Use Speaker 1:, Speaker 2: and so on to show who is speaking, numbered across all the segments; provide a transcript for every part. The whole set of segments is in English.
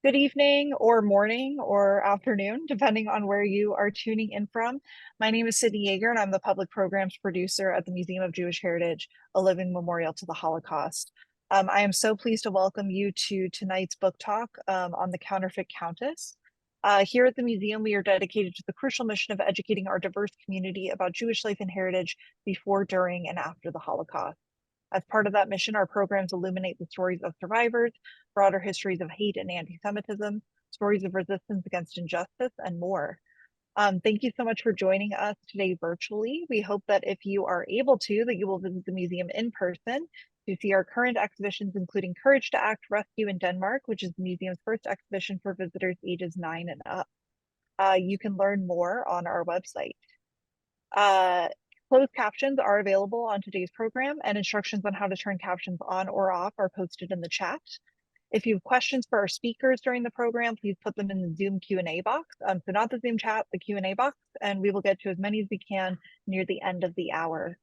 Speaker 1: Good evening or morning or afternoon, depending on where you are tuning in from. My name is Sydney Yeager, and I'm the public programs producer at the Museum of Jewish Heritage, a living memorial to the Holocaust. I am so pleased to welcome you to tonight's book talk on the Counterfeit Countess. Here at the museum, we are dedicated to the crucial mission of educating our diverse community about Jewish life and heritage before, during, and after the Holocaust. As part of that mission, our programs illuminate the stories of survivors, broader histories of hate and anti-Semitism, stories of resistance against injustice, and more. Thank you so much for joining us today virtually. We hope that if you are able to, that you will visit the museum in person to see our current exhibitions, including Courage to Act Rescue in Denmark, which is the museum's first exhibition for visitors ages 9 and up. You can learn more on our website. Uh, Closed captions are available on today's program, and instructions on how to turn captions on or off are posted in the chat. If you have questions for our speakers during the program, please put them in the Zoom Q&A box. So not the Zoom chat, the Q&A box, and we will get to as many as we can near the end of the hour.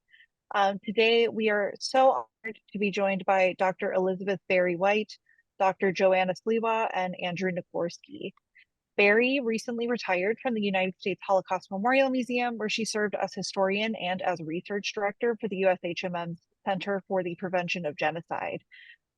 Speaker 1: Today, we are so honored to be joined by Dr. Elizabeth Barry White, Dr. Joanna Sliwa, and Andrew Nikorsky. Barry recently retired from the United States Holocaust Memorial Museum, where she served as historian and as research director for the USHMM's Center for the Prevention of Genocide.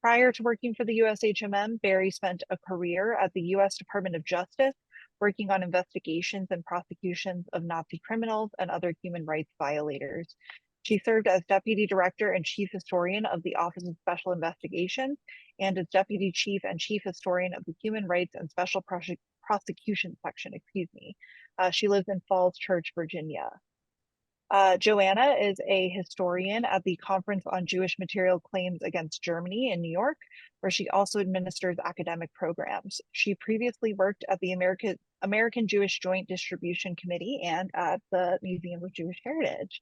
Speaker 1: Prior to working for the USHMM, Barry spent a career at the US Department of Justice, working on investigations and prosecutions of Nazi criminals and other human rights violators. She served as Deputy Director and Chief Historian of the Office of Special Investigations and as Deputy Chief and Chief Historian of the Human Rights and Special Prosecution Section, She lives in Falls Church, Virginia. Joanna is a historian at the Conference on Jewish Material Claims Against Germany in New York, where she also administers academic programs. She previously worked at the American Jewish Joint Distribution Committee and at the Museum of Jewish Heritage.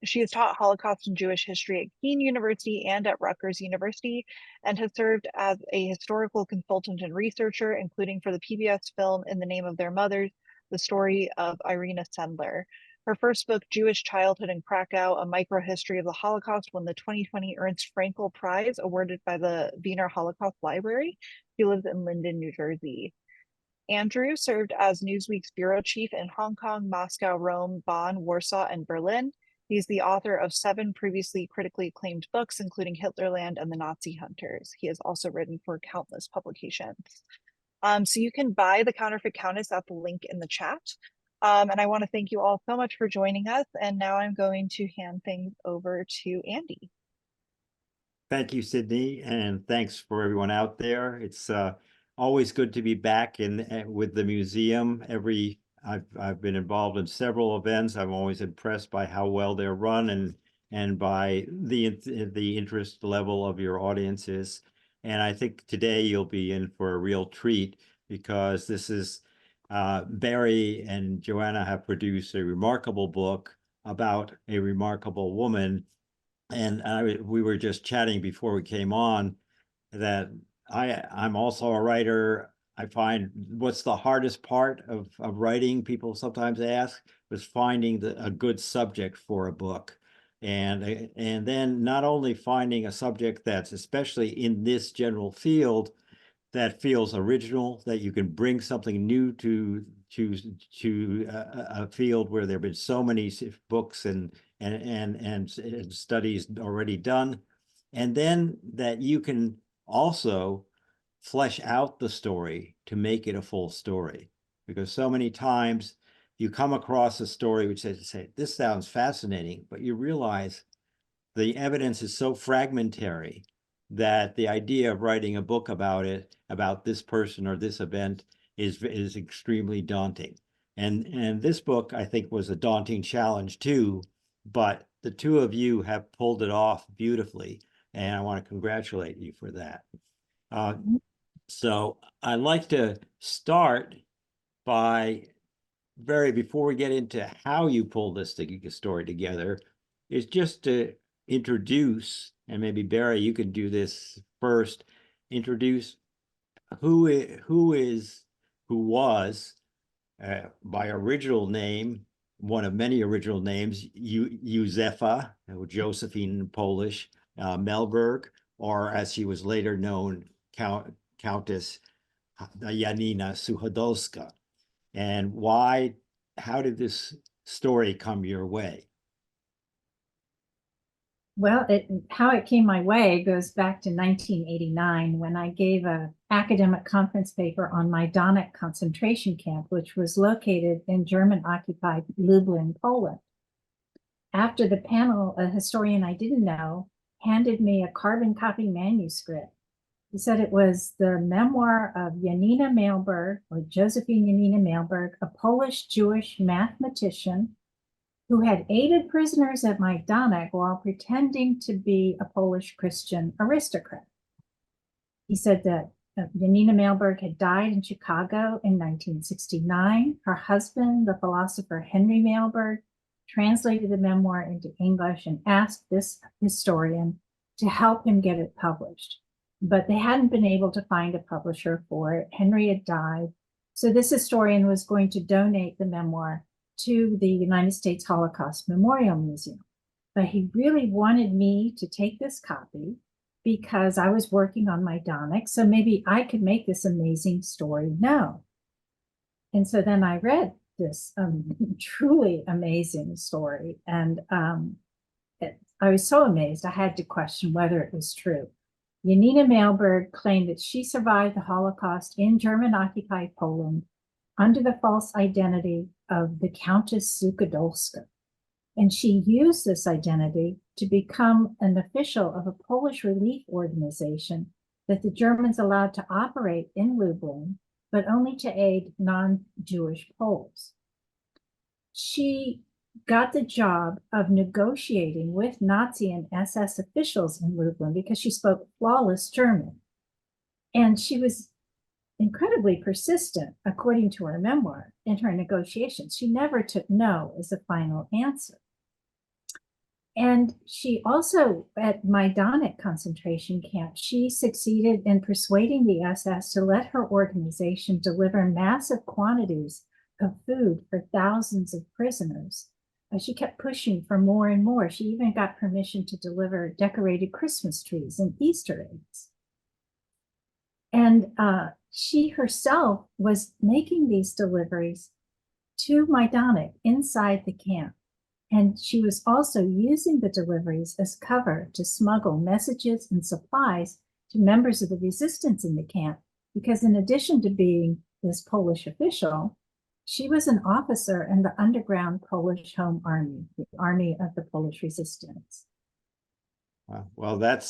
Speaker 1: She has taught Holocaust and Jewish history at Kean University and at Rutgers University, and has served as a historical consultant and researcher, including for the PBS film In the Name of Their Mothers, the story of Irina Sendler. Her first book, Jewish Childhood in Krakow, A Microhistory of the Holocaust, won the 2020 Ernst Frankel Prize awarded by the Wiener Holocaust Library. She lives in Linden, New Jersey. Andrew served as Newsweek's bureau chief in Hong Kong, Moscow, Rome, Bonn, Warsaw, and Berlin. He's the author of 7 previously critically acclaimed books, including Hitlerland and the Nazi Hunters. He has also written for countless publications. So you can buy The Counterfeit Countess at the link in the chat. And I want to thank you all so much for joining us. And now I'm going to hand things over to Andy.
Speaker 2: Thank you, Sydney, and thanks for everyone out there. It's always good to be back with the museum. I've been involved in several events. I'm always impressed by how well they're run and by the interest level of your audiences. And I think today you'll be in for a real treat because this is Barry and Joanna have produced a remarkable book about a remarkable woman. And we were just chatting before we came on that I'm also a writer. I find what's the hardest part of writing, people sometimes ask, was finding a good subject for a book. And then not only finding a subject that's especially in this general field that feels original, that you can bring something new to a field where there have been so many books and studies already done, and then that you can also flesh out the story to make it a full story. Because so many times you come across a story which says, this sounds fascinating, but you realize the evidence is so fragmentary that the idea of writing a book about it, about this person or this event, is extremely daunting. And this book, I think, was a daunting challenge too, but the two of you have pulled it off beautifully, and I want to congratulate you for that. So I'd like to start by, before we get into how you pull this story together, is just to introduce, and maybe Barry, you can do this first, introduce who was by original name, one of many original names, Józefa, Josephine in Polish, Mehlberg, or as she was later known, Countess Janina Suchodolska. And how did this story come your way?
Speaker 3: Well, how it came my way goes back to 1989 when I gave an academic conference paper on Majdanek concentration camp, which was located in German-occupied Lublin, Poland. After the panel, a historian I didn't know handed me a carbon copy manuscript. He said it was the memoir of Janina Mehlberg, or Josephine Janina Mehlberg, a Polish Jewish mathematician who had aided prisoners at Majdanek while pretending to be a Polish Christian aristocrat. He said that Janina Mehlberg had died in Chicago in 1969. Her husband, the philosopher Henry Mehlberg, translated the memoir into English and asked this historian to help him get it published. But they hadn't been able to find a publisher for it. Henry had died. So this historian was going to donate the memoir to the United States Holocaust Memorial Museum. But he really wanted me to take this copy because I was working on Majdanek, so maybe I could make this amazing story known. And so then I read this truly amazing story, and I was so amazed I had to question whether it was true. Janina Mehlberg claimed that she survived the Holocaust in German-occupied Poland under the false identity of the Countess Suchodolska. And she used this identity to become an official of a Polish relief organization that the Germans allowed to operate in Lublin, but only to aid non-Jewish Poles. She got the job of negotiating with Nazi and SS officials in Lublin because she spoke flawless German. And she was incredibly persistent, according to her memoir, in her negotiations. She never took no as a final answer. And she also, at Majdanek concentration camp, she succeeded in persuading the SS to let her organization deliver massive quantities of food for thousands of prisoners. She kept pushing for more and more. She even got permission to deliver decorated Christmas trees and Easter eggs. And she herself was making these deliveries to Majdanek inside the camp. And she was also using the deliveries as cover to smuggle messages and supplies to members of the resistance in the camp, because in addition to being this Polish official, she was an officer in the underground Polish Home Army, the Army of the Polish Resistance.
Speaker 2: Well, there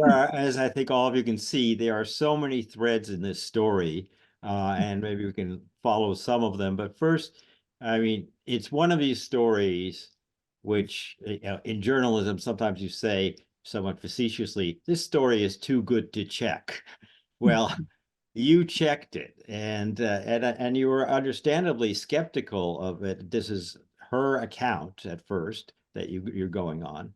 Speaker 2: are, as I think all of you can see, there are so many threads in this story, and maybe we can follow some of them. But first, I mean, it's one of these stories which, in journalism, sometimes you say somewhat facetiously, this story is too good to check. Well, you checked it, and you were understandably skeptical of it. This is her account at first that you're going on.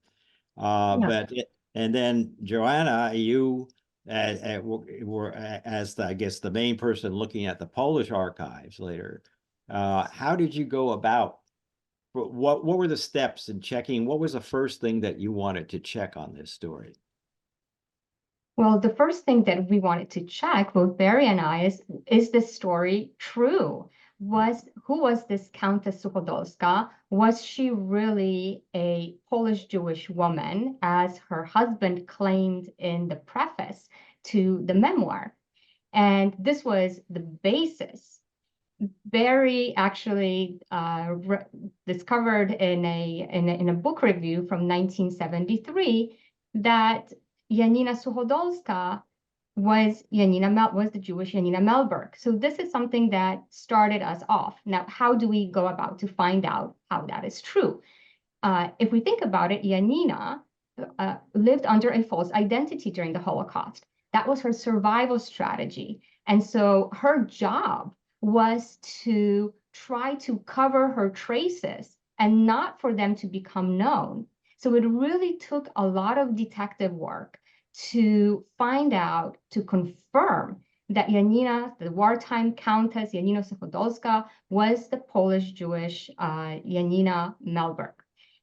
Speaker 2: And then Joanna, you were as I guess the main person looking at the Polish archives later. How did you go about? What were the steps in checking? What was the first thing that you wanted to check on this story?
Speaker 4: Well, the first thing that we wanted to check, both Barry and I, is this story true? Who was this Countess Suchodolska? Was she really a Polish Jewish woman, as her husband claimed in the preface to the memoir? And this was the basis. Barry actually discovered in a book review from 1973 that Janina Suchodolska was the Jewish Janina Mehlberg. So this is something that started us off. Now, how do we go about to find out how that is true? If we think about it, Janina lived under a false identity during the Holocaust. That was her survival strategy. And so her job was to try to cover her traces and not for them to become known. So it really took a lot of detective work to find out, to confirm that Janina, the wartime Countess Janina Suchodolska, was the Polish Jewish Janina Mehlberg.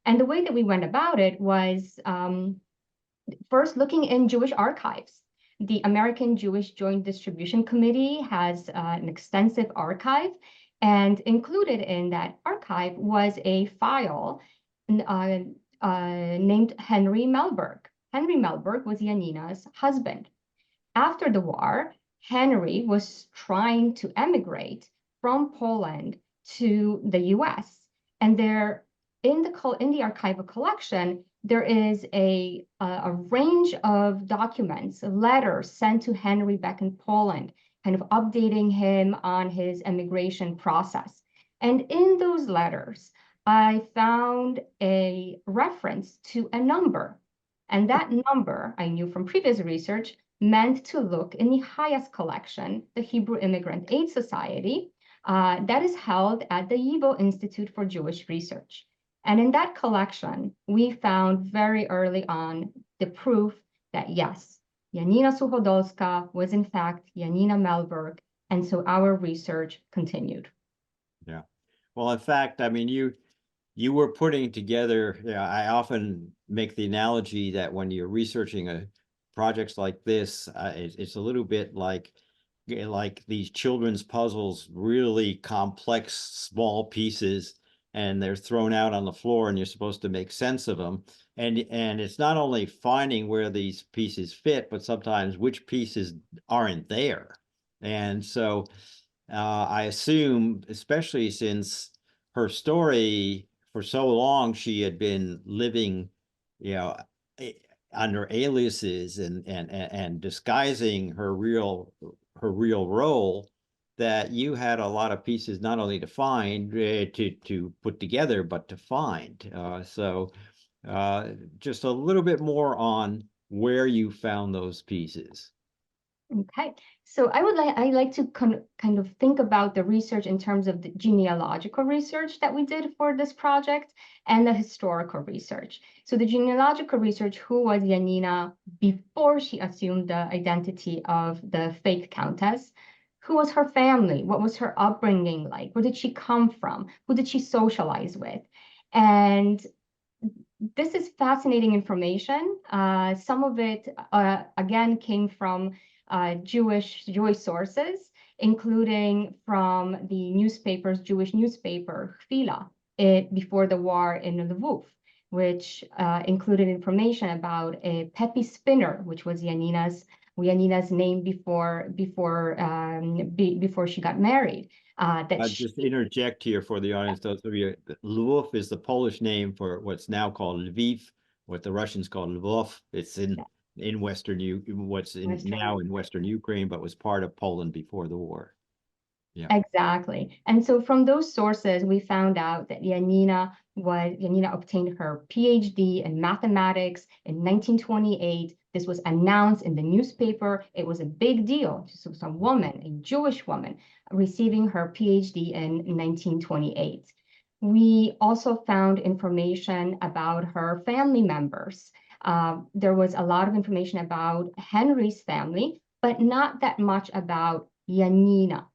Speaker 4: And the way that we went about it was first looking in Jewish archives. The American Jewish Joint Distribution Committee has an extensive archive, and included in that archive was a file named Henry Mehlberg. Henry Mehlberg was Janina's husband. After the war, Henry was trying to emigrate from Poland to the US. And there, in the archival collection, there is a range of documents, letters sent to Henry back in Poland, kind of updating him on his immigration process. And in those letters, I found a reference to a number. And that number, I knew from previous research, meant to look in the highest collection, the Hebrew Immigrant Aid Society, that is held at the YIVO Institute for Jewish Research. And in that collection, we found very early on the proof that yes, Janina Suchodolska was in fact Janina Mehlberg, and so our research continued.
Speaker 2: Yeah. Well, in fact, I mean, you were putting together, I often make the analogy that when you're researching projects like this, it's a little bit like these children's puzzles, really complex, small pieces, and they're thrown out on the floor and you're supposed to make sense of them. And it's not only finding where these pieces fit, but sometimes which pieces aren't there. And so I assume, especially since her story, for so long, she had been living, under aliases and disguising her real role, that you had a lot of pieces not only to find, to put together, but to find. So just a little bit more on where you found those pieces.
Speaker 4: Okay, so I like to kind of think about the research in terms of the genealogical research that we did for this project and the historical research. So the genealogical research, who was Janina before she assumed the identity of the fake countess? Who was her family? What was her upbringing like? Where did she come from? Who did she socialize with? And this is fascinating information. Some of it, again, came from Jewish sources, including from the Jewish newspaper, Chwila, before the war in Lviv, which included information about a Pepi spinner, which was Janina's name before she got married.
Speaker 2: I'll just interject here for the audience, those of you, Lviv is the Polish name for what's now called Lviv, what the Russians call Lvov. It's in Western Ukraine, but was part of Poland before the war. Yeah,
Speaker 4: exactly. And so from those sources, we found out that Janina obtained her PhD in mathematics in 1928. This was announced in the newspaper. It was a big deal. So some woman, a Jewish woman, receiving her PhD in 1928. We also found information about her family members. There was a lot of information about Henry's family, but not that much about Janina.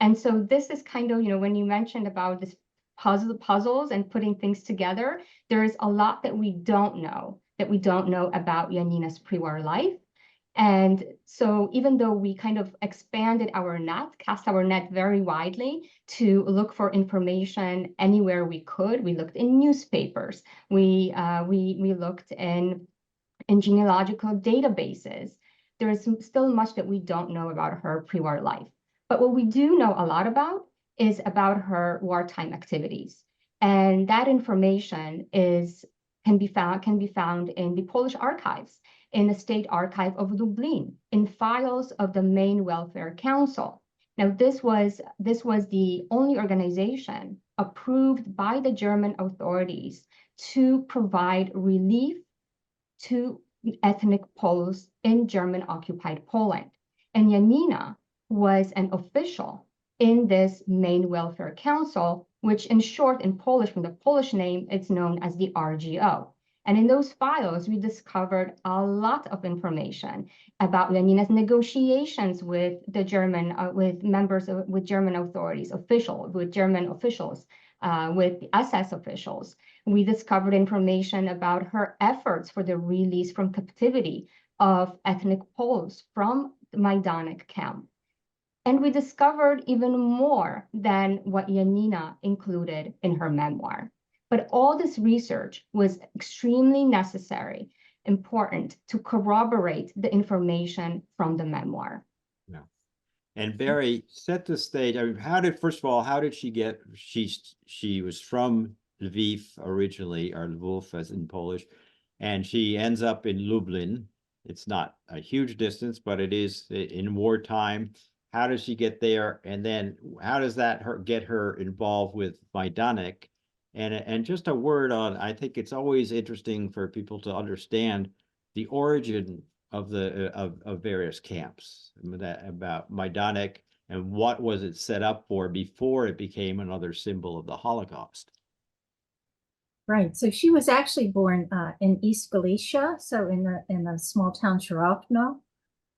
Speaker 4: And so this is kind of, when you mentioned about this puzzles and putting things together, there is a lot that we don't know about Janina's pre-war life. And so even though we kind of expanded our net, cast our net very widely to look for information anywhere we could, we looked in newspapers, we looked in genealogical databases. There is still much that we don't know about her pre-war life. But what we do know a lot about is about her wartime activities. And that information can be found in the Polish archives, in the State Archive of Lublin, in files of the Main Welfare Council. Now, this was the only organization approved by the German authorities to provide relief to ethnic Poles in German-occupied Poland. And Janina was an official in this Main Welfare Council, which in short, in Polish, from the Polish name, it's known as the RGO. And in those files, we discovered a lot of information about Janina's negotiations with the German, with German authorities, with German officials, with the SS officials. We discovered information about her efforts for the release from captivity of ethnic Poles from the Majdanek camp. And we discovered even more than what Janina included in her memoir. But all this research was extremely necessary, important to corroborate the information from the memoir.
Speaker 2: Yeah. And Barry, set the stage. I mean, first of all, how did she get, she was from Lviv originally, or Lwów as in Polish, and she ends up in Lublin. It's not a huge distance, but it is in wartime. How does she get there? And then how does that get her involved with Majdanek? And just a word on, I think it's always interesting for people to understand the origin of the of various camps, about Majdanek and what was it set up for before it became another symbol of the Holocaust.
Speaker 3: Right. So she was actually born in East Galicia, so in the small town Sharovno.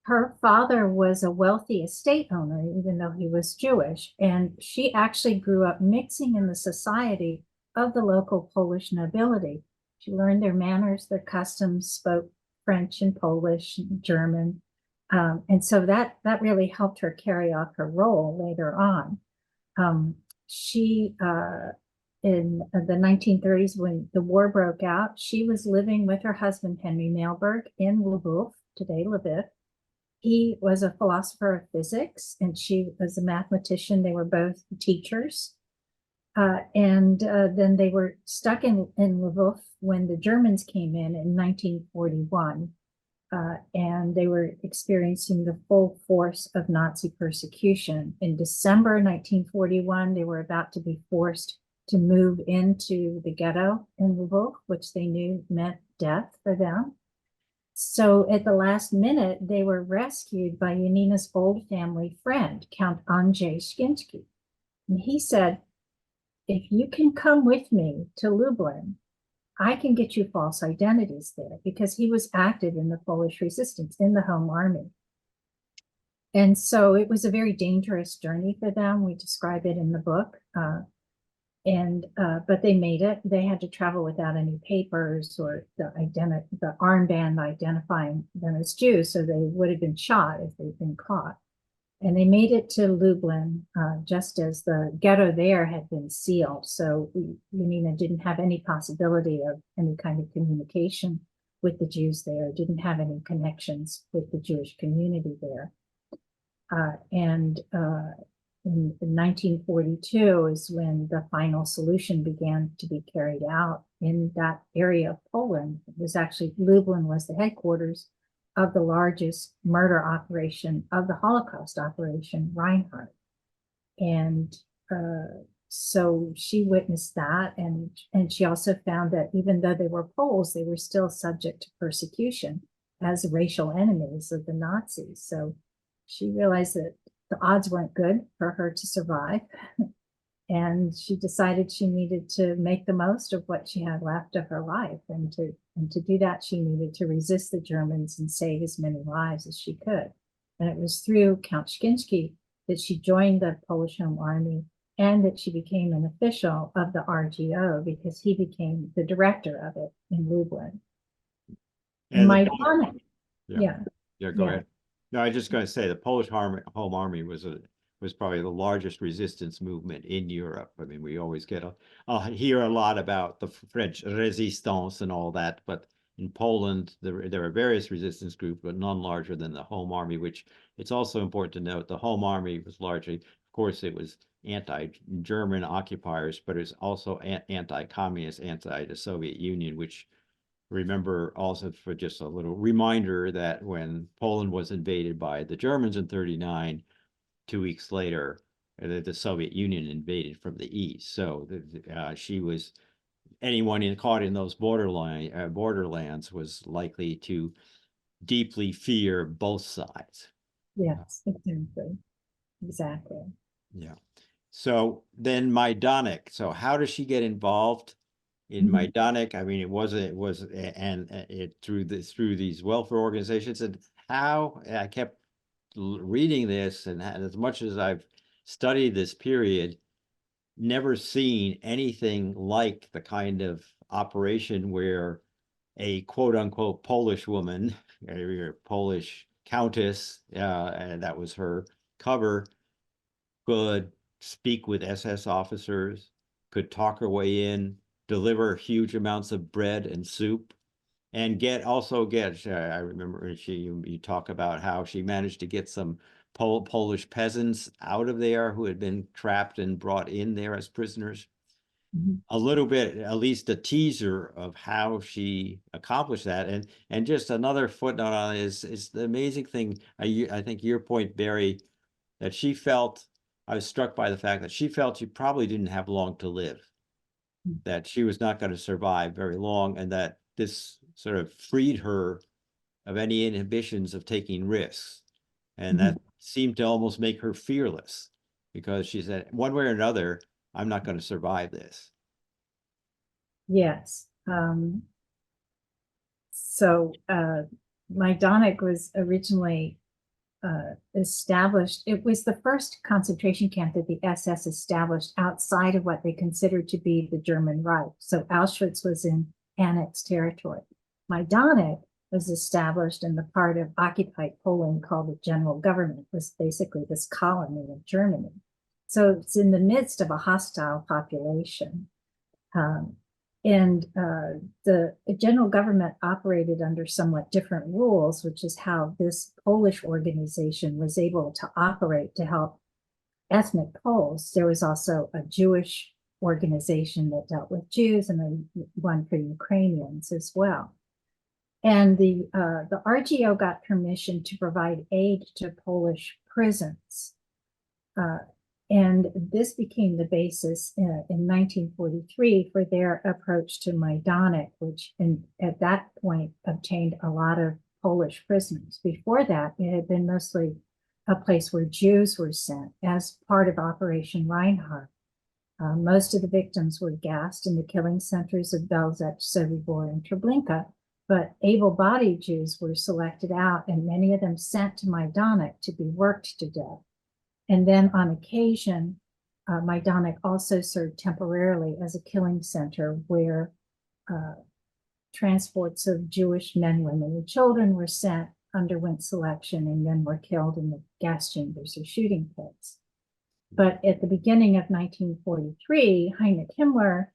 Speaker 3: Her father was a wealthy estate owner, even though he was Jewish, and she actually grew up mixing in the society of the local Polish nobility. She learned their manners, their customs, spoke French and Polish and German. And so that really helped her carry off her role later on. She, in the 1930s, when the war broke out, she was living with her husband, Henry Mehlberg, in Lwów, today Lviv. He was a philosopher of physics, and she was a mathematician. They were both teachers. And then they were stuck in Lwów when the Germans came in 1941. And they were experiencing the full force of Nazi persecution. In December 1941, they were about to be forced to move into the ghetto in Lwów, which they knew meant death for them. So at the last minute, they were rescued by Janina's old family friend, Count Andrzej Szkiński. And he said, if you can come with me to Lublin, I can get you false identities there, because he was active in the Polish resistance in the Home Army. And so it was a very dangerous journey for them. We describe it in the book. But they made it. They had to travel without any papers or the armband identifying them as Jews, so they would have been shot if they'd been caught. And they made it to Lublin just as the ghetto there had been sealed. So Janina didn't have any possibility of any kind of communication with the Jews there, didn't have any connections with the Jewish community there. In 1942 is when the final solution began to be carried out in that area of Poland. It was actually, Lublin was the headquarters of the largest murder operation of the Holocaust operation, Reinhardt. And so she witnessed that, and she also found that even though they were Poles, they were still subject to persecution as racial enemies of the Nazis. So she realized that the odds weren't good for her to survive. And she decided she needed to make the most of what she had left of her life. And to do that, she needed to resist the Germans and save as many lives as she could. And it was through Count Szkiński that she joined the Polish Home Army, and that she became an official of the RGO, because he became the director of it in Lublin. And Majdanek,
Speaker 2: Go ahead. No, I was just going to say the Polish Home Army was probably the largest resistance movement in Europe. I mean, we always hear a lot about the French resistance and all that, but in Poland, there are various resistance groups, but none larger than the Home Army, which it's also important to note the Home Army was largely, of course, it was anti-German occupiers, but it's also anti-communist, anti the Soviet Union, which, remember, also for just a little reminder, that when Poland was invaded by the Germans in 1939, 2 weeks later, the Soviet Union invaded from the east. So she was, anyone caught in those borderlands was likely to deeply fear both sides.
Speaker 3: Yes, exactly.
Speaker 2: Yeah. So then Majdanek. So how does she get involved in Majdanek? I mean, it through these welfare organizations, and how I kept reading this, and as much as I've studied this period, never seen anything like the kind of operation where a quote unquote Polish woman Polish Countess, and that was her cover, could speak with SS officers, could talk her way in, deliver huge amounts of bread and soup, and also get, I remember you talk about how she managed to get some Polish peasants out of there who had been trapped and brought in there as prisoners. A little bit, at least a teaser of how she accomplished that. And just another footnote on it is the amazing thing, I think your point, Barry, that she felt, I was struck by the fact that she felt she probably didn't have long to live, that she was not going to survive very long, and that this sort of freed her of any inhibitions of taking risks. And that seemed to almost make her fearless, because she said, one way or another, I'm not going to survive this.
Speaker 3: Yes. Majdanek was originally established. It was the first concentration camp that the SS established outside of what they considered to be the German Reich. So Auschwitz was in annexed territory. Majdanek was established in the part of occupied Poland called the general government. It was basically this colony of Germany. So it's in the midst of a hostile population. The general government operated under somewhat different rules, which is how this Polish organization was able to operate to help ethnic Poles. There was also a Jewish organization that dealt with Jews, and then one for Ukrainians as well. And the RGO got permission to provide aid to Polish prisons. And this became the basis in 1943 for their approach to Majdanek, which at that point obtained a lot of Polish prisoners. Before that, it had been mostly a place where Jews were sent as part of Operation Reinhardt. Most of the victims were gassed in the killing centers of Belzec, Sobibor, and Treblinka, but able-bodied Jews were selected out, and many of them sent to Majdanek to be worked to death. And then on occasion, Majdanek also served temporarily as a killing center where transports of Jewish men, women, and children were sent, underwent selection, and then were killed in the gas chambers or shooting pits. But at the beginning of 1943, Heinrich Himmler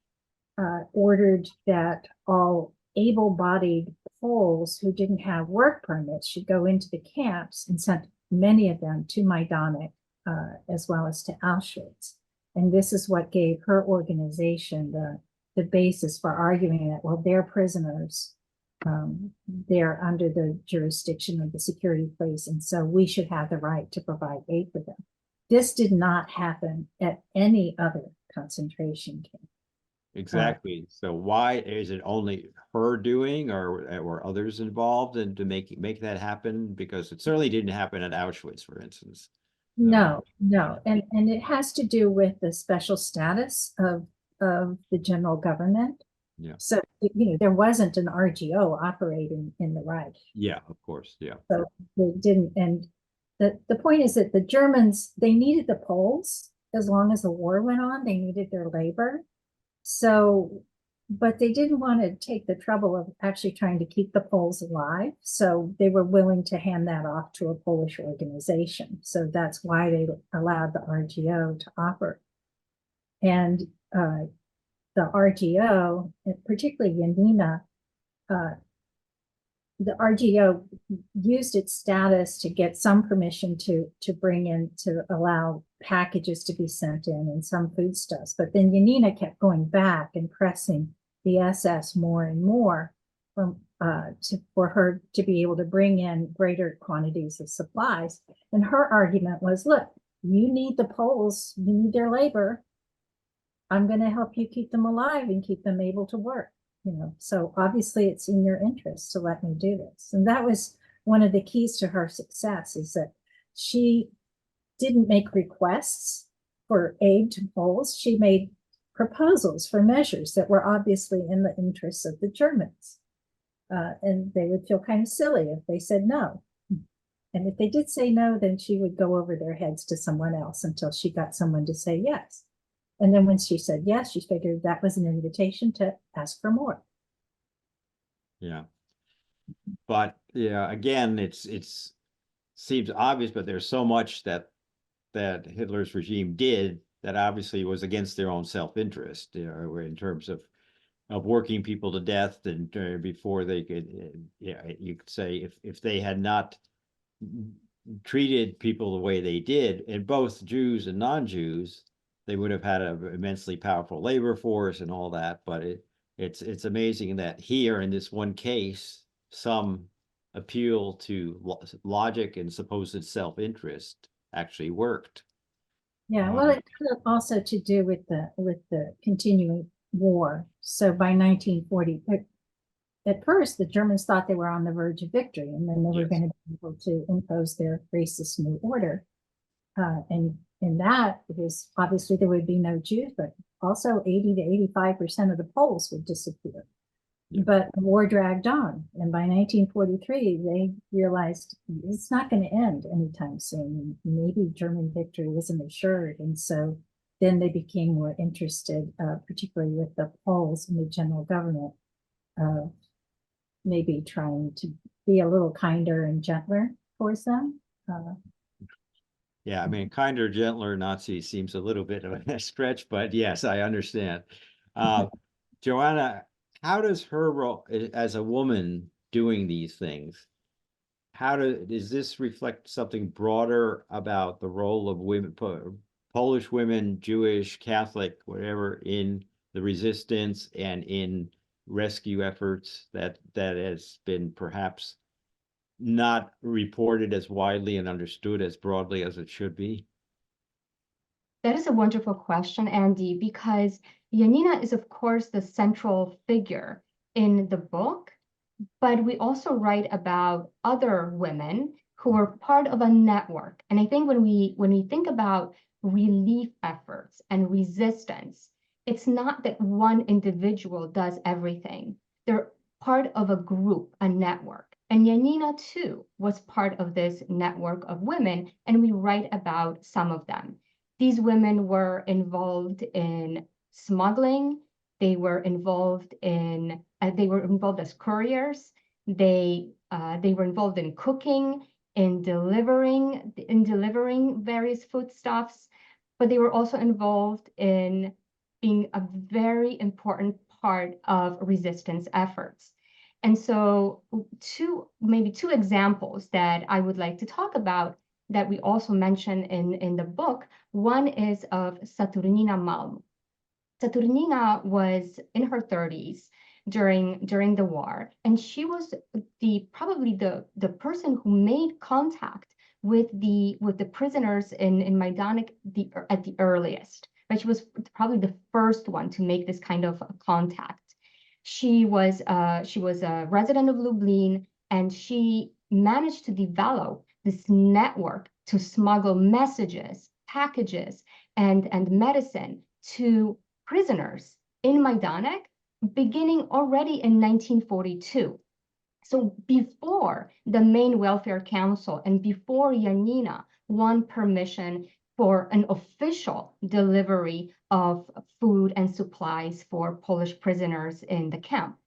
Speaker 3: ordered that all able-bodied Poles who didn't have work permits should go into the camps, and sent many of them to Majdanek, as well as to Auschwitz. And this is what gave her organization the basis for arguing that, well, they're prisoners, they're under the jurisdiction of the security police, and so we should have the right to provide aid for them. This did not happen at any other concentration camp.
Speaker 2: Exactly. So why is it only her doing, or were others involved in to make that happen? Because it certainly didn't happen at Auschwitz, for instance.
Speaker 3: No. And it has to do with the special status of the general government.
Speaker 2: Yeah.
Speaker 3: So, there wasn't an RGO operating in the Reich.
Speaker 2: Yeah, of course. Yeah.
Speaker 3: So they didn't. And the point is that the Germans, they needed the Poles as long as the war went on. They needed their labor. So, but they didn't want to take the trouble of actually trying to keep the Poles alive. So they were willing to hand that off to a Polish organization. So that's why they allowed the RGO to operate. And the RGO, particularly Janina, the RGO used its status to get some permission to bring in, to allow packages to be sent in and some foodstuffs. But then Janina kept going back and pressing the SS more and more for her to be able to bring in greater quantities of supplies. And her argument was, look, you need the Poles, you need their labor. I'm going to help you keep them alive and keep them able to work. So obviously it's in your interest to let me do this. And that was one of the keys to her success, is that she didn't make requests for aid to Poles. She made proposals for measures that were obviously in the interests of the Germans. And they would feel kind of silly if they said no. And if they did say no, then she would go over their heads to someone else until she got someone to say yes. And then when she said yes, she figured that was an invitation to ask for more.
Speaker 2: Yeah. But yeah, again, it's seems obvious, but there's so much that Hitler's regime did that obviously was against their own self-interest, in terms of working people to death, and before they could, yeah, you could say if they had not treated people the way they did, and both Jews and non-Jews, they would have had an immensely powerful labor force and all that. But it's amazing that here in this one case, some appeal to logic and supposed self-interest actually worked.
Speaker 3: Yeah, well, it had also to do with the continuing war. So by 1940, at first the Germans thought they were on the verge of victory, and then they were
Speaker 2: Yes.
Speaker 3: going to be able to impose their racist new order. And in that, because obviously there would be no Jews, but also 80 to 85% of the Poles would disappear.
Speaker 2: Yeah.
Speaker 3: But the war dragged on, and by 1943, they realized it's not going to end anytime soon. Maybe German victory isn't assured, and so then they became more interested, particularly with the Poles and the general government, maybe trying to be a little kinder and gentler towards them.
Speaker 2: Yeah, I mean, kinder, gentler Nazi seems a little bit of a stretch, but yes, I understand. Joanna, how does her role as a woman doing these things, does this reflect something broader about the role of women, Polish women, Jewish, Catholic, whatever, in the resistance and in rescue efforts that has been perhaps not reported as widely and understood as broadly as it should be?
Speaker 4: That is a wonderful question, Andy, because Janina is, of course, the central figure in the book, but we also write about other women who are part of a network. And I think when we think about relief efforts and resistance, it's not that one individual does everything. They're part of a group, a network. And Janina, too, was part of this network of women, and we write about some of them. These women were involved in smuggling. They were involved as couriers. They were involved in cooking, in delivering various foodstuffs, but they were also involved in being a very important part of resistance efforts. And so maybe two examples that I would like to talk about that we also mention in the book. One is of Saturnina Malm. Saturnina was in her 30s during the war, and she was probably the person who made contact with the prisoners in Majdanek at the earliest. But she was probably the first one to make this kind of contact. She was a resident of Lublin, and she managed to develop this network to smuggle messages, packages, and medicine to prisoners in Majdanek, beginning already in 1942. So before the main welfare council and before Janina won permission for an official delivery of food and supplies for Polish prisoners in the camp.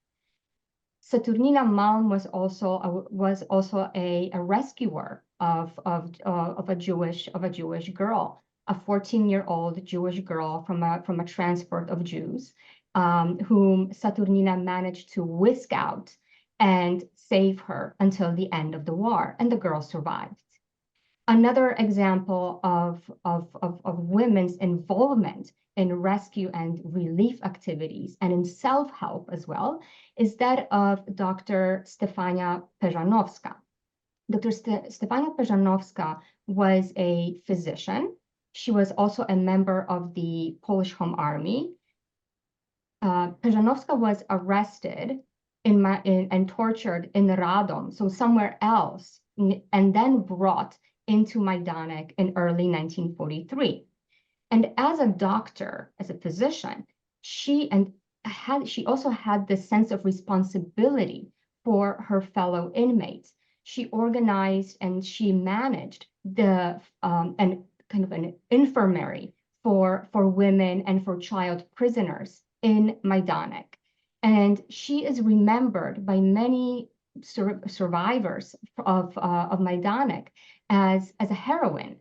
Speaker 4: Saturnina Malm was also a rescuer of a Jewish girl, a 14-year-old Jewish girl from a transport of Jews, whom Saturnina managed to whisk out and save her until the end of the war, and the girl survived. Another example of women's involvement in rescue and relief activities and in self-help as well is that of Dr. Stefania Peżanowska. Dr. Stefania Peżanowska was a physician. She was also a member of the Polish Home Army. Peżanowska was arrested and tortured in Radom, so somewhere else, and then brought into Majdanek in early 1943. And as a doctor, as a physician, she also had this sense of responsibility for her fellow inmates. She organized and she managed an infirmary for women and for child prisoners in Majdanek. And she is remembered by many survivors of Majdanek as a heroine.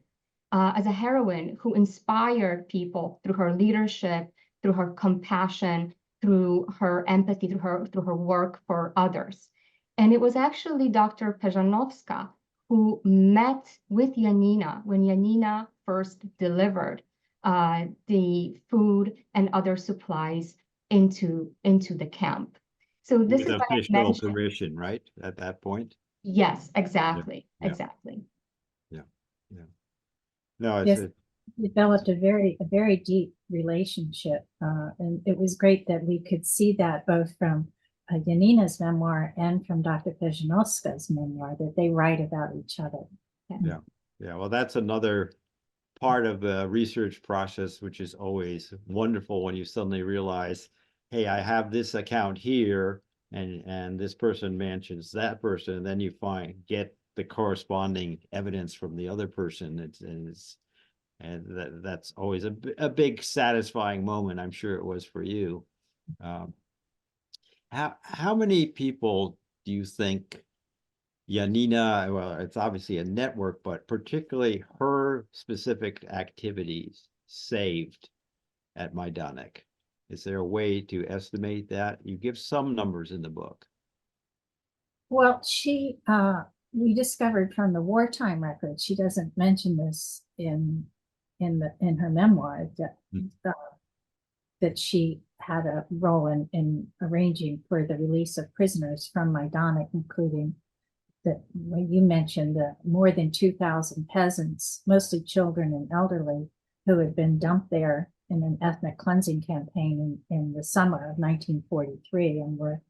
Speaker 4: As a heroine who inspired people through her leadership, through her compassion, through her empathy, through her work for others. And it was actually Dr. Pejanovska who met with Janina when Janina first delivered the food and other supplies into the camp. So this
Speaker 2: With
Speaker 4: is what I
Speaker 2: official
Speaker 4: mentioned.
Speaker 2: permission, right? At that point?
Speaker 4: Yes, exactly,
Speaker 2: Yeah.
Speaker 4: exactly.
Speaker 2: Yeah. No, it's
Speaker 3: Yes, developed a very deep relationship, and it was great that we could see that both from Janina's memoir and from Dr. Pejanovska's memoir, that they write about each other.
Speaker 2: yeah. Well, that's another part of the research process, which is always wonderful when you suddenly realize, hey, I have this account here, and this person mentions that person, and then you get the corresponding evidence from the other person. That's always a big satisfying moment. I'm sure it was for you. How many people do you think Janina, well, it's obviously a network, but particularly her specific activities saved at Majdanek? Is there a way to estimate that? You give some numbers in the book.
Speaker 3: Well, we discovered from the wartime records, she doesn't mention this in her memoir, that she had a role in arranging for the release of prisoners from Majdanek, including when you mentioned the more than 2,000 peasants, mostly children and elderly, who had been dumped there in an ethnic cleansing campaign in the summer of 1943 and were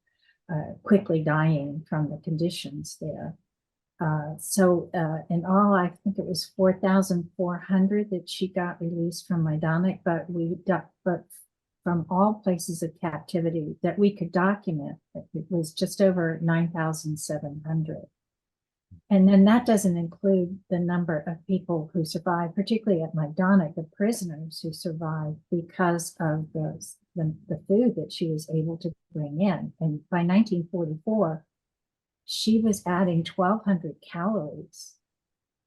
Speaker 3: quickly dying from the conditions there. So in all, I think it was 4,400 that she got released from Majdanek, but from all places of captivity that we could document, it was just over 9,700. And then that doesn't include the number of people who survived, particularly at Majdanek, the prisoners who survived because of the food that she was able to bring in. And by 1944, she was adding 1,200 calories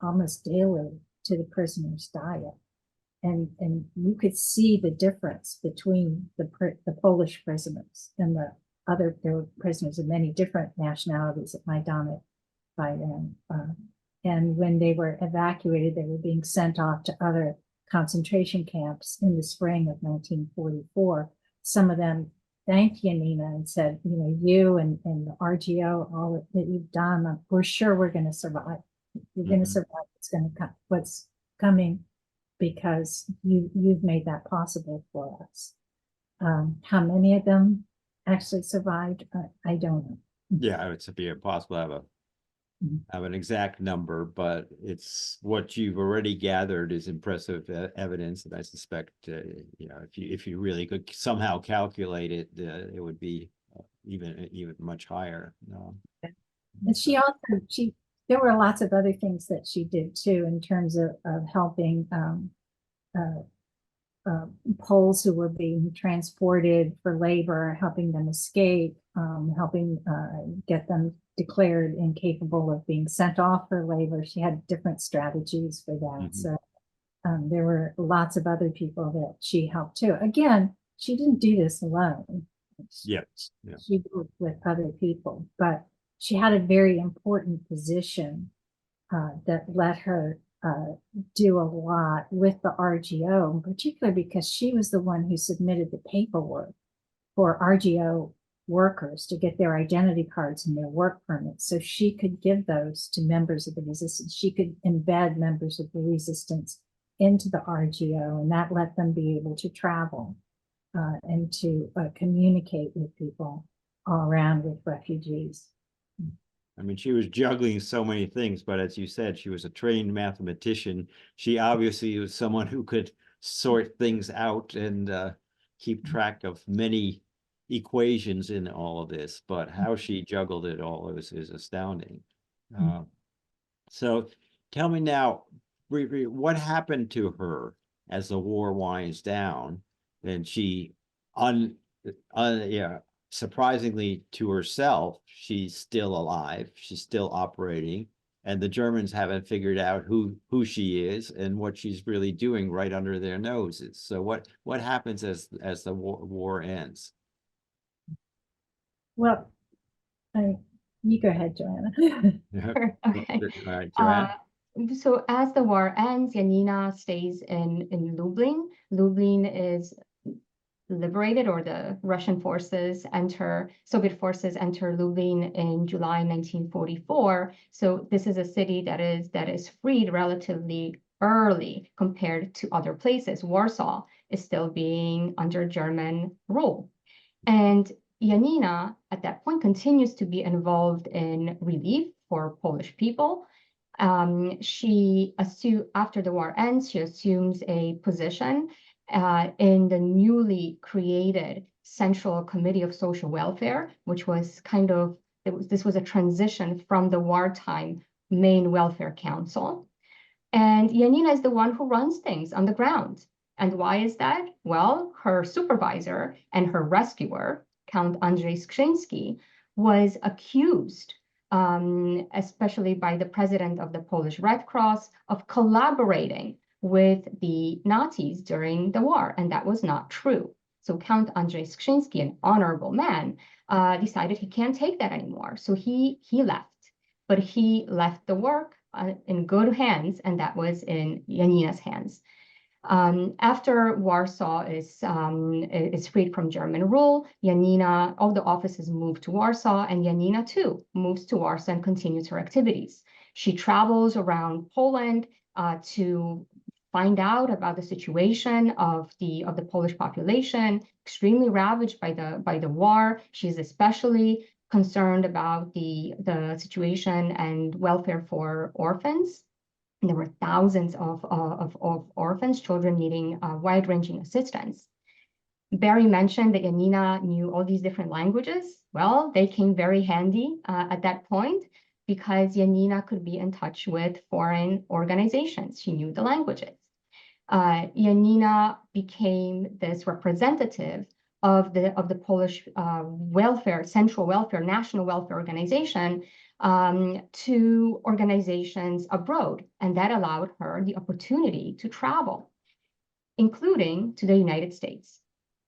Speaker 3: almost daily to the prisoners' diet. And you could see the difference between the Polish prisoners and there were prisoners of many different nationalities at Majdanek by then. And when they were evacuated, they were being sent off to other concentration camps in the spring of 1944. Some of them thanked Janina and said, you and the RGO, all that you've done, we're sure we're going to survive. You're going to survive. It's going to come. What's coming, because you've made that possible for us. How many of them actually survived? I don't know.
Speaker 2: Yeah, it's be impossible to have an exact number, but it's what you've already gathered is impressive evidence, and I suspect if you really could somehow calculate it, it would be even much higher.
Speaker 3: And there were lots of other things that she did too in terms of helping Poles who were being transported for labor, helping them escape, helping get them declared incapable of being sent off for labor. She had different strategies for that. So there were lots of other people that she helped too. Again, she didn't do this alone. She worked with other people, but she had a very important position that let her do a lot with the RGO, in particular because she was the one who submitted the paperwork for RGO workers to get their identity cards and their work permits. So she could give those to members of the resistance. She could embed members of the resistance into the RGO, and that let them be able to travel and to communicate with people all around with refugees.
Speaker 2: I mean, she was juggling so many things, but as you said, she was a trained mathematician. She obviously was someone who could sort things out and keep track of many equations in all of this, but how she juggled it all is astounding. So tell me now, what happened to her as the war winds down and she surprisingly to herself, she's still alive, she's still operating, and the Germans haven't figured out who she is and what she's really doing right under their noses. So what happens as the war ends?
Speaker 3: Well, you go ahead, Joanna.
Speaker 4: Sure, okay.
Speaker 2: All right, Joanne.
Speaker 4: So as the war ends, Janina stays in Lublin. Lublin is liberated, or the Russian forces enter, Soviet forces enter Lublin in July 1944. So this is a city that is freed relatively early compared to other places. Warsaw is still being under German rule. And Janina, at that point, continues to be involved in relief for Polish people. After the war ends, she assumes a position in the newly created Central Committee of Social Welfare, which was this was a transition from the wartime main welfare council. And Janina is the one who runs things on the ground. And why is that? Well, her supervisor and her rescuer, Count Andrzej Skrzynski, was accused, especially by the president of the Polish Red Cross, of collaborating with the Nazis during the war, and that was not true. So Count Andrzej Skrzynski, an honorable man, decided he can't take that anymore. So he left, but he left the work in good hands, and that was in Janina's hands. After Warsaw is freed from German rule, Janina, all the offices moved to Warsaw, and Janina too moves to Warsaw and continues her activities. She travels around Poland to find out about the situation of the Polish population, extremely ravaged by the war. She's especially concerned about the situation and welfare for orphans. And there were thousands of orphans, children needing wide-ranging assistance. Barry mentioned that Janina knew all these different languages. Well, they came very handy at that point because Janina could be in touch with foreign organizations. She knew the languages. Janina became this representative of the Polish welfare, central welfare, national welfare organization to organizations abroad. And that allowed her the opportunity to travel, including to the United States.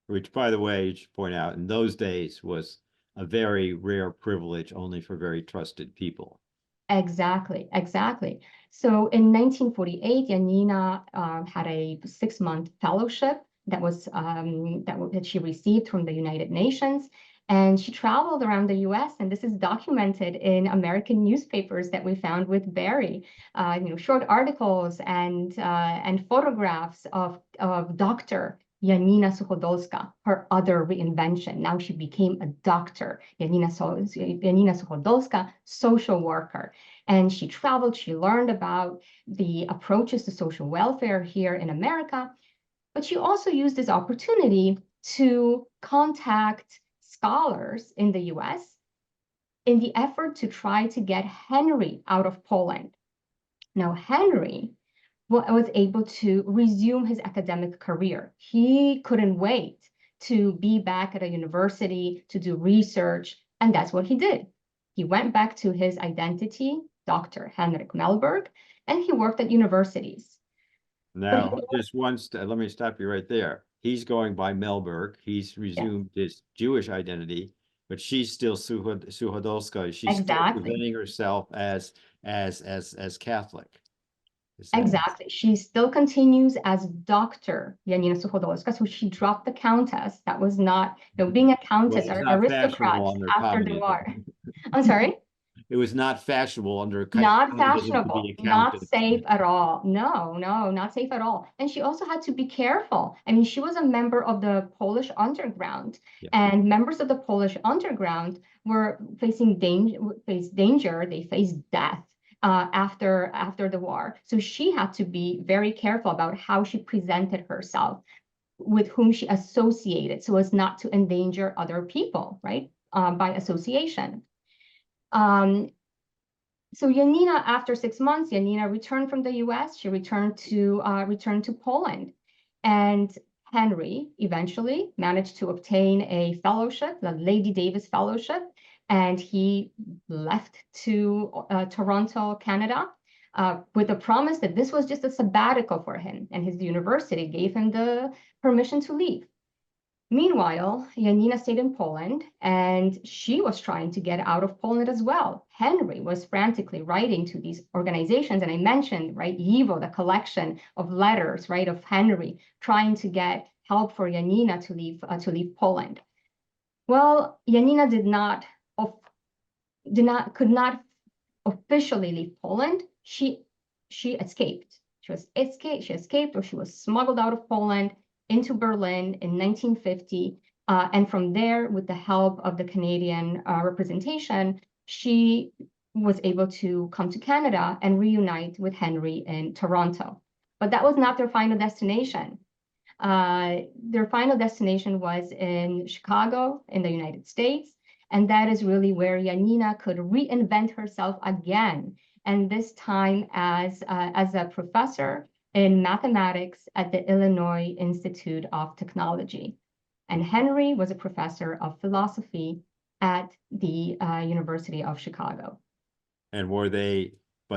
Speaker 2: Which, by the way, you should point out, in those days was a very rare privilege only for very trusted people.
Speaker 4: Exactly, exactly. So in 1948, Janina had a 6-month fellowship that she received from the United Nations, and she traveled around the U.S. And this is documented in American newspapers that we found with Barry, short articles and photographs of Dr. Janina Suchodolska, her other reinvention. Now she became a doctor, Janina Suchodolska, social worker. And she traveled, she learned about the approaches to social welfare here in America, but she also used this opportunity to contact scholars in the US in the effort to try to get Henry out of Poland. Now, Henry was able to resume his academic career. He couldn't wait to be back at a university to do research, and that's what he did. He went back to his identity, Dr. Henrik Mehlberg, and he worked at universities.
Speaker 2: Now, just let me stop you right there. He's going by Mehlberg. He's resumed his Jewish identity, but she's still Suchodolska. She's still presenting herself as Catholic.
Speaker 4: Exactly. She still continues as Dr. Janina Suchodolska. So she dropped the countess. That was not, being a countess or aristocrat after the war. I'm sorry?
Speaker 2: It was not fashionable under
Speaker 4: not fashionable, not safe at all. No, not safe at all. And she also had to be careful. I mean, she was a member of the Polish underground, and members of the Polish underground were facing danger. They faced death after the war. So she had to be very careful about how she presented herself, with whom she associated, so as not to endanger other people, right? By association. So Janina, after 6 months, Janina returned from the U.S. She returned to Poland, and Henry eventually managed to obtain a fellowship, the Lady Davis Fellowship, and he left to Toronto, Canada, with the promise that this was just a sabbatical for him, and his university gave him the permission to leave. Meanwhile, Janina stayed in Poland, and she was trying to get out of Poland as well. Henry was frantically writing to these organizations, and I mentioned, right, Yivo, the collection of letters, right, of Henry trying to get help for Janina to leave Poland. Well, Janina could not officially leave Poland. She escaped. She escaped, or she was smuggled out of Poland into Berlin in 1950. And from there, with the help of the Canadian representation, she was able to come to Canada and reunite with Henry in Toronto. But that was not their final destination. Their final destination was in Chicago, in the United States. And that is really where Janina could reinvent herself again. And this time as a professor in mathematics at the Illinois Institute of Technology. And Henry was a professor of philosophy at the University of Chicago.
Speaker 2: And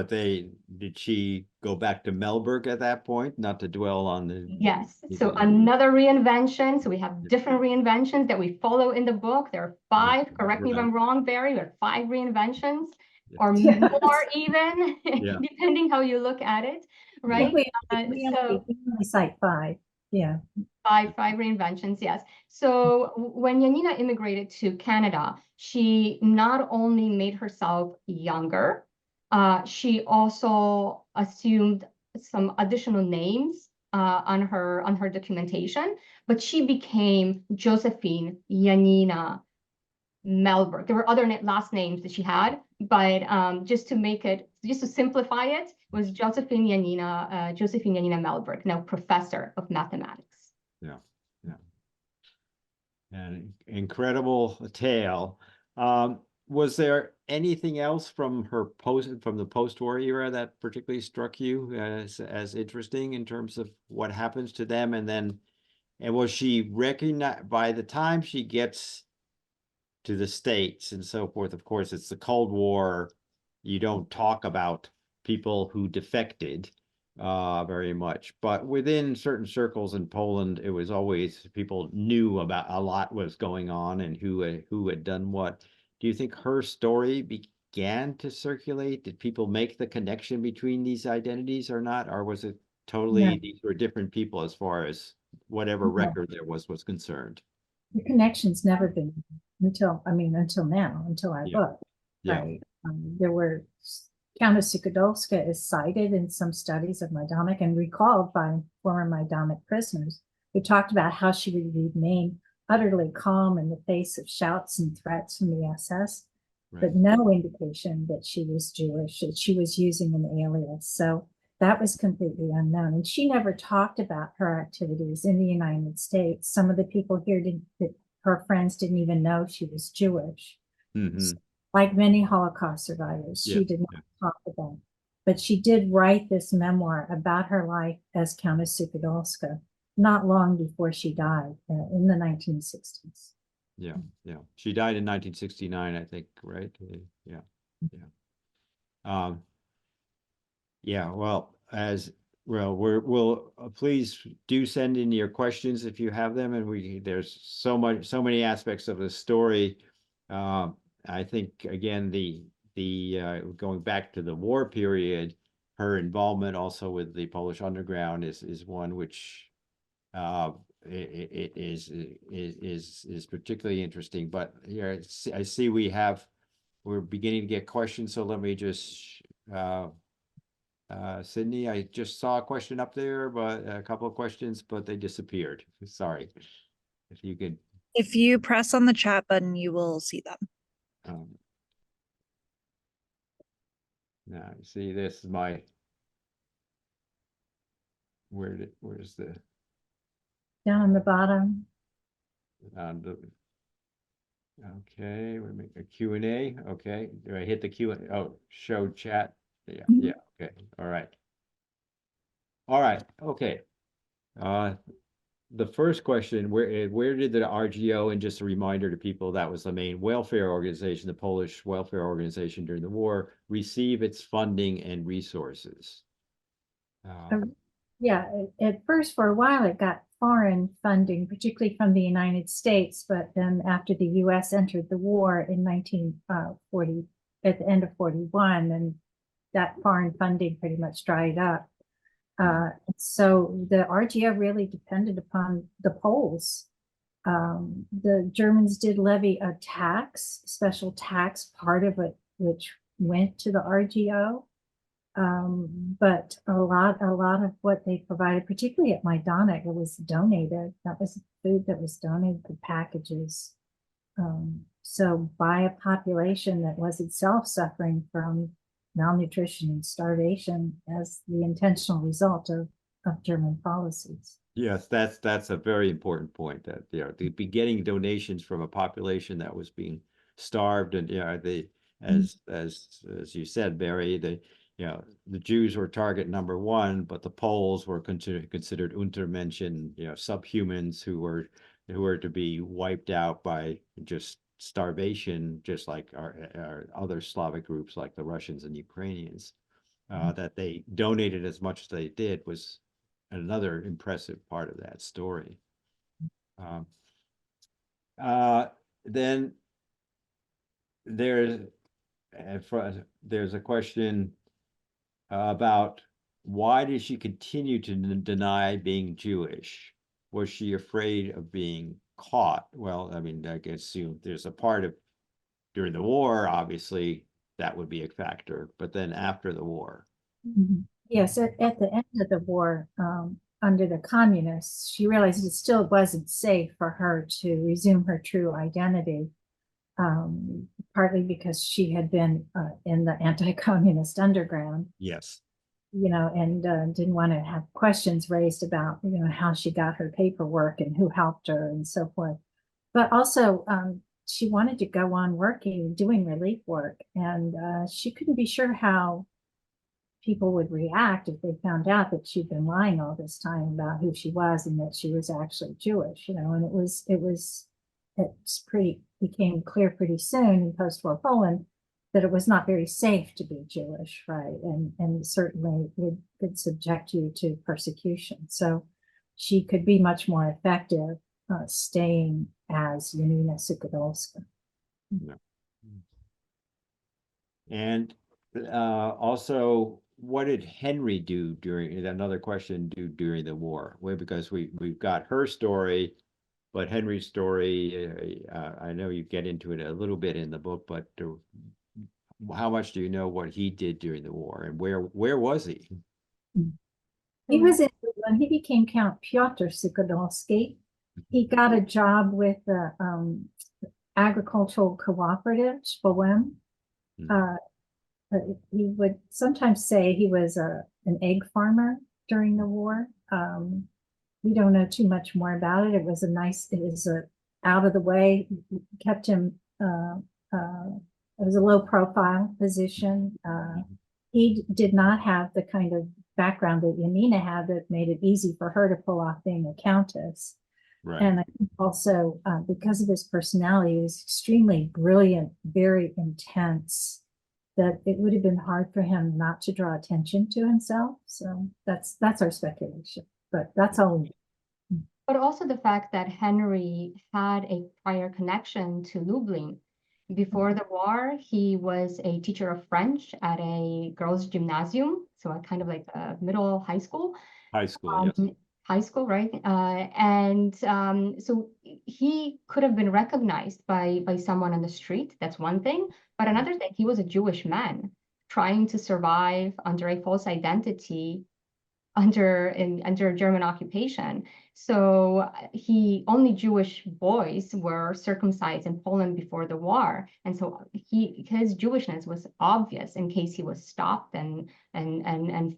Speaker 2: did she go back to Mehlberg at that point? Not to dwell on the.
Speaker 4: Yes, so another reinvention. So we have different reinventions that we follow in the book. There are 5, correct me if I'm wrong, Barry, there are 5 reinventions, or more even, depending how you look at it, right?
Speaker 3: We only cite 5, yeah.
Speaker 4: Five reinventions, yes. So when Janina immigrated to Canada, she not only made herself younger, she also assumed some additional names on her documentation, but she became Josephine Janina Mehlberg. There were other last names that she had, but just to simplify it, was Josephine Janina Mehlberg, now professor of mathematics.
Speaker 2: Yeah. An incredible tale. Was there anything else from the post-war era that particularly struck you as interesting in terms of what happens to them? And was she recognized by the time she gets to the States and so forth? Of course, it's the Cold War. You don't talk about people who defected very much, but within certain circles in Poland, it was always people knew about a lot was going on and who had done what. Do you think her story began to circulate? Did people make the connection between these identities or not? Or was it totally these were different people as far as whatever record there was concerned?
Speaker 3: The connection's never been until now, until our book.
Speaker 2: Yeah.
Speaker 3: Right. There were Countess Sukhodolska is cited in some studies of Majdanek and recalled by former Majdanek prisoners who talked about how she would remain utterly calm in the face of shouts and threats from the SS, but no indication that she was Jewish, that she was using an alias. So that was completely unknown. And she never talked about her activities in the United States. Some of the people here her friends didn't even know she was Jewish.
Speaker 2: Mm-hmm.
Speaker 3: So, like many Holocaust survivors, she did not talk about it. But she did write this memoir about her life as Countess Sukhodolska not long before she died in the 1960s.
Speaker 2: Yeah. She died in 1969, I think, right? Yeah. Well, we'll please do send in your questions if you have them, and there's so many aspects of the story. I think again the going back to the war period, her involvement also with the Polish underground is one which it is particularly interesting. But here I see we're beginning to get questions, so let me just Sydney, I just saw a question up there, but a couple of questions, but they disappeared. Sorry. If you could.
Speaker 1: If you press on the chat button, you will see them.
Speaker 2: Now, see, this is my. Where's the?
Speaker 3: Down on the bottom.
Speaker 2: Okay, we make a Q&A. Okay, do I hit the Q&A? Oh, show chat. Yeah. Okay. All right. Okay. the first question, where did the RGO, and just a reminder to people, that was the main welfare organization, the Polish welfare organization during the war, receive its funding and resources?
Speaker 3: Yeah, at first, for a while, it got foreign funding, particularly from the United States. But then after the US entered the war in 1940, at the end of 41, and that foreign funding pretty much dried up. So the RGO really depended upon the Poles. The Germans did levy a tax, special tax, part of it, which went to the RGO. But a lot of what they provided, particularly at Majdanek, it was donated. That was food that was donated, the packages. So by a population that was itself suffering from malnutrition and starvation as the intentional result of German policies.
Speaker 2: Yes, that's a very important point, that to be getting donations from a population that was being starved, and as you said, Barry, the Jews were target number one, but the Poles were considered Untermenschen, subhumans who were to be wiped out by just starvation, just like our other Slavic groups like the Russians and Ukrainians. That they donated as much as they did was another impressive part of that story. Then there's a question about, why did she continue to deny being Jewish? Was she afraid of being caught? Well, I mean, I guess there's a part of during the war, obviously, that would be a factor, but then after the war.
Speaker 3: Yes, at the end of the war, under the communists, she realized it still wasn't safe for her to resume her true identity, partly because she had been in the anti-communist underground.
Speaker 2: Yes.
Speaker 3: And didn't want to have questions raised about, how she got her paperwork and who helped her and so forth. But also, she wanted to go on working, doing relief work, and she couldn't be sure how people would react if they found out that she'd been lying all this time about who she was and that she was actually Jewish, and became clear pretty soon in post-war Poland that it was not very safe to be Jewish, right? And certainly would subject you to persecution. So she could be much more effective staying as Janina Sukhodolska.
Speaker 2: Yeah. And also, what did Henry do during the war? Well, because we've got her story, but Henry's story, I know you get into it a little bit in the book, but how much do you know what he did during the war, and where was he?
Speaker 3: He was when he became Count Piotr Sukhodolski. He got a job with the agricultural cooperative, Spoem. He would sometimes say he was an egg farmer during the war. We don't know too much more about it. It was out of the way, kept him, it was a low profile position. He did not have the kind of background that Janina had that made it easy for her to pull off being a countess.
Speaker 2: Right.
Speaker 3: And I think also because of his personality, he was extremely brilliant, very intense, that it would have been hard for him not to draw attention to himself. So that's our speculation, but that's all we know.
Speaker 4: But also the fact that Henry had a prior connection to Lublin. Before the war, he was a teacher of French at a girls' gymnasium, so a kind of like a middle high school.
Speaker 2: High school, yes.
Speaker 4: High school, right? So he could have been recognized by someone on the street. That's one thing. But another thing, he was a Jewish man trying to survive under a false identity under German occupation. So only Jewish boys were circumcised in Poland before the war, and so his Jewishness was obvious in case he was stopped and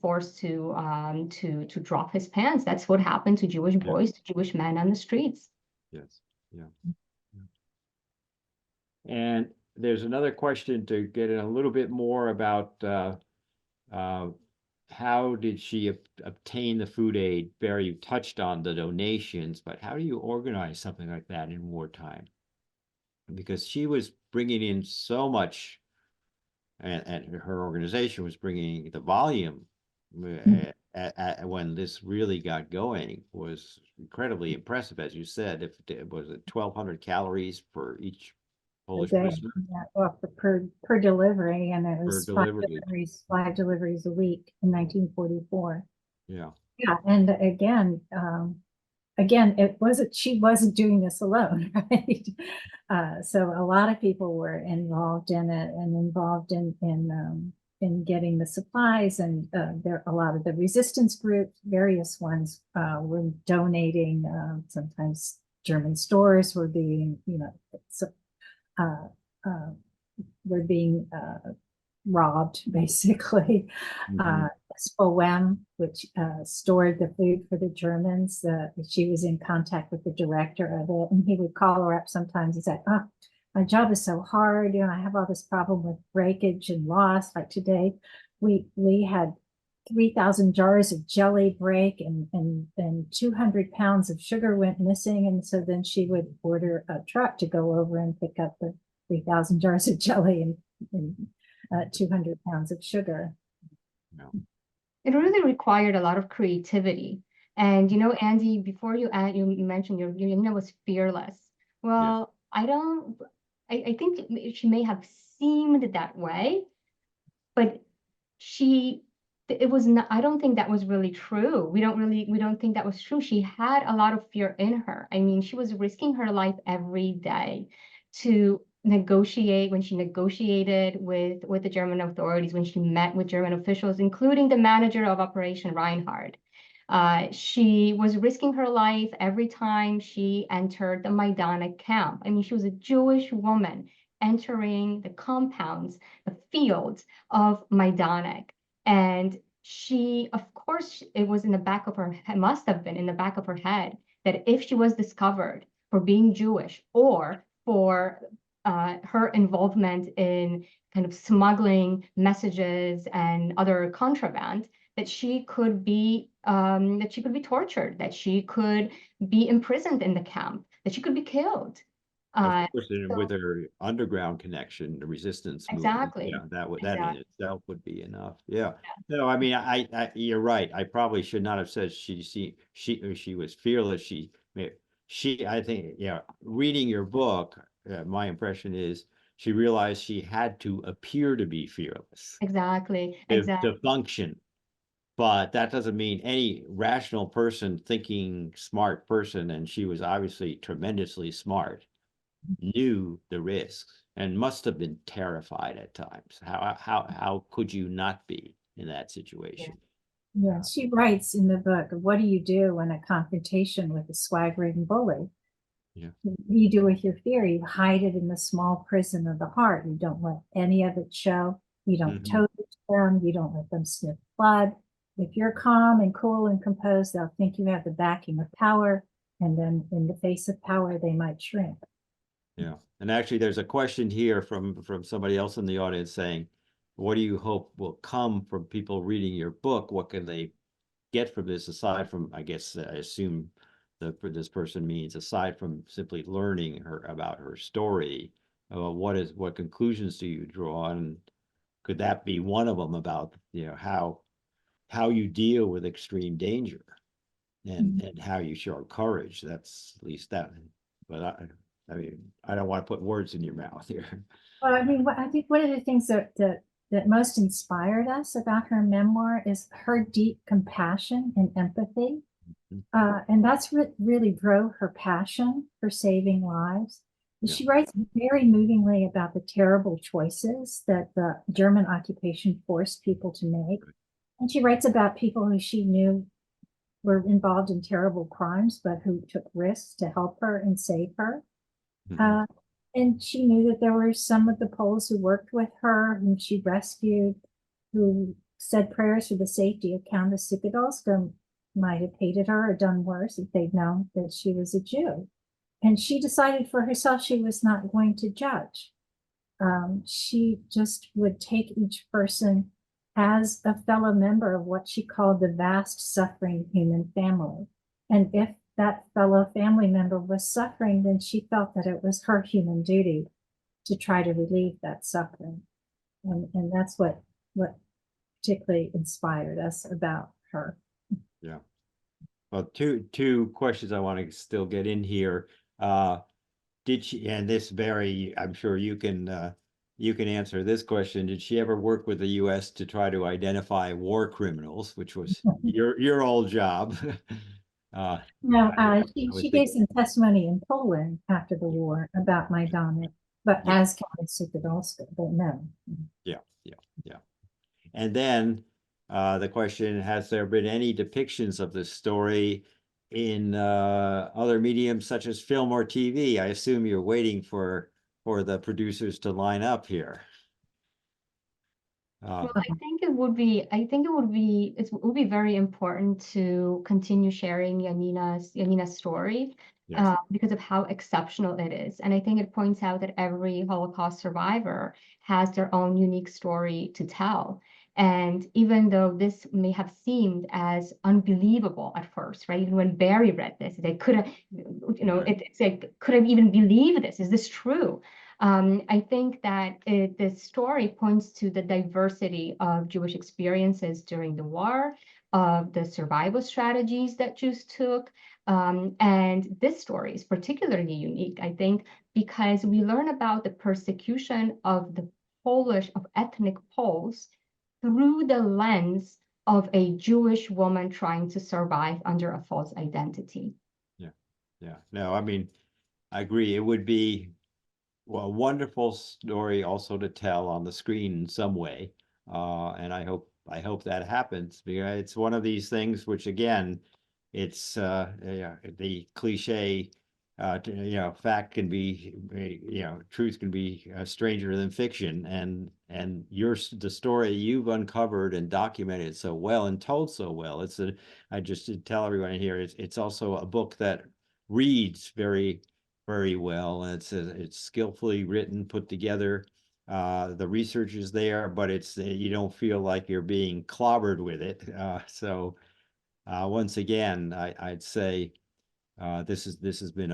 Speaker 4: forced to drop his pants. That's what happened to Jewish boys, to Jewish men on the streets.
Speaker 2: Yes, yeah. And there's another question to get in a little bit more about how did she obtain the food aid? Barry, you touched on the donations, but how do you organize something like that in wartime? Because she was bringing in so much, and her organization was bringing the volume when this really got going was incredibly impressive. As you said, if it was 1,200 calories for each
Speaker 3: A
Speaker 2: Polish
Speaker 3: day,
Speaker 2: prisoner
Speaker 3: yeah, well, per delivery, and it
Speaker 2: per
Speaker 3: was
Speaker 2: delivery.
Speaker 3: 5 deliveries a week in 1944.
Speaker 2: Yeah.
Speaker 3: Yeah, and again, she wasn't doing this alone, right? So a lot of people were involved in it and involved in getting the supplies, and there a lot of the resistance groups, various ones, were donating. Sometimes German stores were being, uh, uh, were being robbed, basically.
Speaker 2: Mhm.
Speaker 3: SPOM, which stored the food for the Germans, she was in contact with the director of it, and he would call her up sometimes. He said, "Oh, my job is so hard. I have all this problem with breakage and loss. Like today, we had 3,000 jars of jelly break, and 200 pounds of sugar went missing." And so then she would order a truck to go over and pick up the 3,000 jars of jelly and 200 pounds of sugar.
Speaker 2: No.
Speaker 4: It really required a lot of creativity. And Andy, before you mentioned your Janina was fearless. Well, I think she may have seemed that way, but it was not, I don't think that was really true. We don't think that was true. She had a lot of fear in her. I mean, she was risking her life every day to negotiate. When she negotiated with the German authorities, when she met with German officials, including the manager of Operation Reinhard. She was risking her life every time she entered the Majdanek camp. I mean, she was a Jewish woman entering the compounds, the fields of Majdanek. And she, of course, it was in the back of her head, must have been in the back of her head, that if she was discovered for being Jewish or for her involvement in kind of smuggling messages and other contraband, that she could be tortured, that she could be imprisoned in the camp, that she could be killed.
Speaker 2: Of course,
Speaker 4: So,
Speaker 2: with her underground connection, the resistance movement,
Speaker 4: exactly.
Speaker 2: yeah, that
Speaker 4: Exactly.
Speaker 2: in itself would be enough. Yeah. No, I mean, you're right. I probably should not have said she was fearless. I think, yeah. Reading your book, my impression is she realized she had to appear to be fearless
Speaker 4: Exactly.
Speaker 2: to function. But that doesn't mean any rational person, thinking smart person, and she was obviously tremendously smart, knew the risks and must have been terrified at times. How could you not be in that situation?
Speaker 3: Yeah, she writes in the book, what do you do in a confrontation with a swaggering bully?
Speaker 2: Yeah.
Speaker 3: What do you do with your fear? You hide it in the small prison of the heart. You don't let any of it show. You don't toast them. You don't let them sniff blood. If you're calm and cool and composed, they'll think you have the backing of power. And then in the face of power, they might shrink.
Speaker 2: Yeah. And actually, there's a question here from somebody else in the audience saying, what do you hope will come from people reading your book? What can they get from this aside from, I guess, I assume this person means aside from simply learning about her story, what conclusions do you draw? And could that be one of them about, how you deal with extreme danger and how you show courage? That's at least that. But I mean, I don't want to put words in your mouth here.
Speaker 3: Well, I mean, I think one of the things that most inspired us about her memoir is her deep compassion and empathy. And that's what really drove her passion for saving lives.
Speaker 2: Yeah.
Speaker 3: She writes very movingly about the terrible choices that the German occupation forced people to make. And she writes about people who she knew were involved in terrible crimes, but who took risks to help her and save her. And she knew that there were some of the Poles who worked with her, whom she rescued, who said prayers for the safety of Countess Sikadolska, might have hated her or done worse if they'd known that she was a Jew. And she decided for herself she was not going to judge. She just would take each person as a fellow member of what she called the vast suffering human family. And if that fellow family member was suffering, then she felt that it was her human duty to try to relieve that suffering. And that's what particularly inspired us about her.
Speaker 2: Yeah. Well, two questions I want to still get in here. Did she, and this very, I'm sure you can answer this question. Did she ever work with the US to try to identify war criminals, which was your old job?
Speaker 3: No,
Speaker 2: I would
Speaker 3: she
Speaker 2: think-
Speaker 3: gave some testimony in Poland after the war about Majdanek, but
Speaker 2: Yeah.
Speaker 3: as Countess Suchodolska, but no.
Speaker 2: Yeah. And then the question, has there been any depictions of this story in other mediums such as film or TV? I assume you're waiting for the producers to line up here.
Speaker 4: Well, I think it would be very important to continue sharing Janina's story
Speaker 2: Yes.
Speaker 4: because of how exceptional it is. And I think it points out that every Holocaust survivor has their own unique story to tell. And even though this may have seemed as unbelievable at first, right? Even when Barry read this, they could have, it's like, could I even believe this? Is this true? I think that this story points to the diversity of Jewish experiences during the war, of the survival strategies that Jews took. And this story is particularly unique, I think, because we learn about the persecution of ethnic Poles through the lens of a Jewish woman trying to survive under a false identity.
Speaker 2: Yeah. No, I mean, I agree. It would be a wonderful story also to tell on the screen in some way. And I hope that happens, because it's one of these things which, again, it's the cliche, fact can be, truth can be stranger than fiction, and the story you've uncovered and documented so well and told so well. I just tell everyone here, it's also a book that reads very, very well, and it's skillfully written, put together. The research is there, but you don't feel like you're being clobbered with it. So once again, I'd say this has been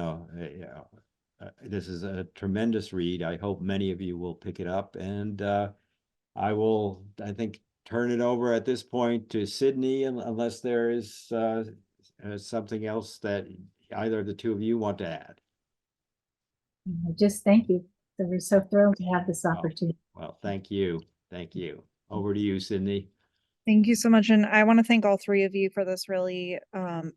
Speaker 2: this is a tremendous read. I hope many of you will pick it up, and I will, I think, turn it over at this point to Sydney, unless there is something else that either of the two of you want to add.
Speaker 3: Just thank you. We're so thrilled to have this opportunity.
Speaker 2: Well, thank you. Thank you. Over to you, Sydney.
Speaker 1: Thank you so much. And I want to thank all three of you for this really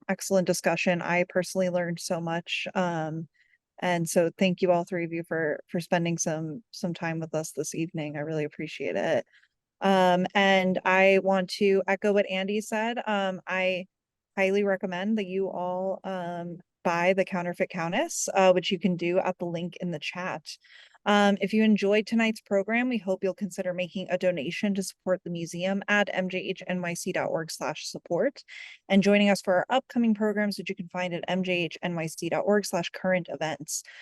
Speaker 1: excellent discussion. I personally learned so much. And so thank you all three of you for spending some time with us this evening. I really appreciate it. And I want to echo what Andy said. I highly recommend that you all buy the Counterfeit Countess, which you can do at the link in the chat. If you enjoyed tonight's program, we hope you'll consider making a donation to support the museum at mjhnyc.org/support, and joining us for our upcoming programs, which you can find at mjhnyc.org/current events.